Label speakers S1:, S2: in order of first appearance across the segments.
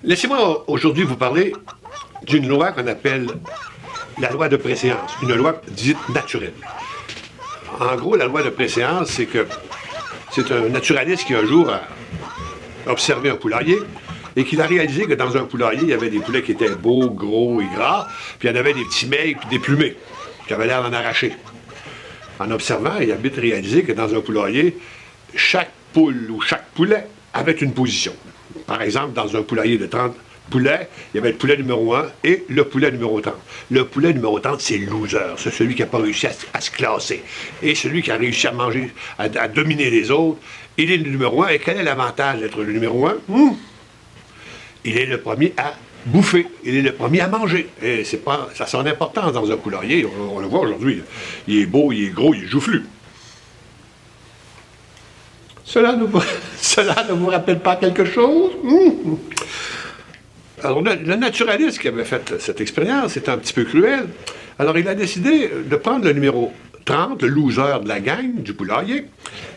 S1: Laissez-moi aujourd'hui vous parler d'une loi qu'on appelle la loi de préséance, une loi dite naturelle. En gros, la loi de préséance, c'est que c'est un naturaliste qui un jour a observé un poulailler et qu'il a réalisé que dans un poulailler, il y avait des poulets qui étaient beaux, gros et gras, puis il y en avait des petits maigres puis des plumés qui avaient l'air d'en arracher. En observant, il a vite réalisé que dans un poulailler, chaque poule ou chaque poulet avait une position. Par exemple, dans un poulailler de 30 poulets, il y avait le poulet numéro 1 et le poulet numéro 30. Le poulet numéro 30, c'est le loser. C'est celui qui n'a pas réussi à se classer. Et celui qui a réussi à manger, à dominer les autres, il est le numéro 1. Et quel est l'avantage d'être le numéro 1? Il est le premier à bouffer. Il est le premier à manger. Et c'est pas, ça a son importance dans un poulailler. On le voit aujourd'hui. Il est beau, il est gros, il est joufflu. Cela ne vous rappelle pas quelque chose? Alors, le naturaliste qui avait fait cette expérience était un petit peu cruel. Alors, il a décidé de prendre le numéro 30, le loser de la gang, du poulailler,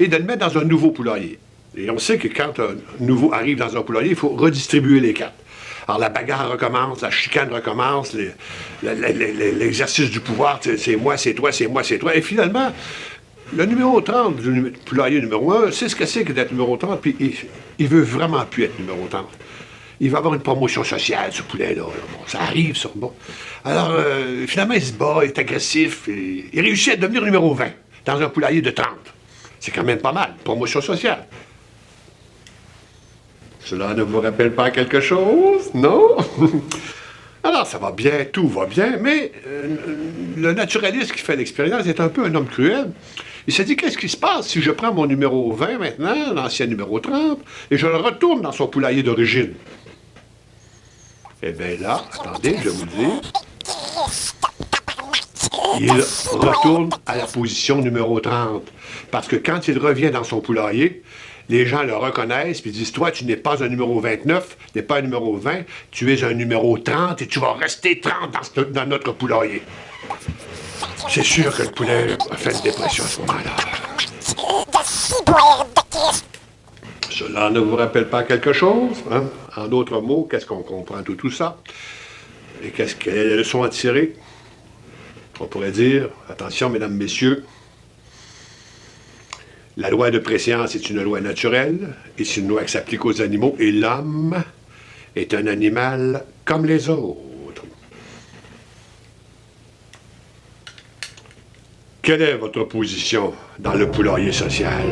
S1: et de le mettre dans un nouveau poulailler. Et on sait que quand un nouveau arrive dans un poulailler, il faut redistribuer les cartes. Alors, la bagarre recommence, la chicane recommence, l'exercice du pouvoir, c'est moi, c'est toi, c'est moi, c'est toi. Et finalement, le numéro 30 du poulailler numéro 1, c'est ce que c'est que d'être numéro 30, puis il veut vraiment plus être numéro 30. Il va avoir une promotion sociale, ce poulet-là. Bon, ça arrive, ça. Bon. Alors, finalement, il se bat, il est agressif, et il réussit à devenir numéro 20 dans un poulailler de 30. C'est quand même pas mal, promotion sociale. Cela ne vous rappelle pas quelque chose, non? Alors, ça va bien, tout va bien, mais le naturaliste qui fait l'expérience est un peu un homme cruel. Il s'est dit, qu'est-ce qui se passe si je prends mon numéro 20 maintenant, l'ancien numéro 30, et je le retourne dans son poulailler d'origine? Eh bien là, attendez, je vais vous le dire. Il retourne à la position numéro 30. Parce que quand il revient dans son poulailler, les gens le reconnaissent et disent, toi, tu n'es pas un numéro 29, tu n'es pas un numéro 20, tu es un numéro 30 et tu vas rester 30 dans notre poulailler. C'est sûr que le poulet a fait une dépression à ce moment-là. Cela ne vous rappelle pas quelque chose? Hein? En d'autres mots, qu'est-ce qu'on comprend de tout ça? Et quelle est la leçon à tirer? On pourrait dire, attention, mesdames, messieurs, la loi de préséance est une loi naturelle, et c'est une loi qui s'applique aux animaux, et l'homme est un animal comme les autres. Quelle est votre position dans le poulailler social?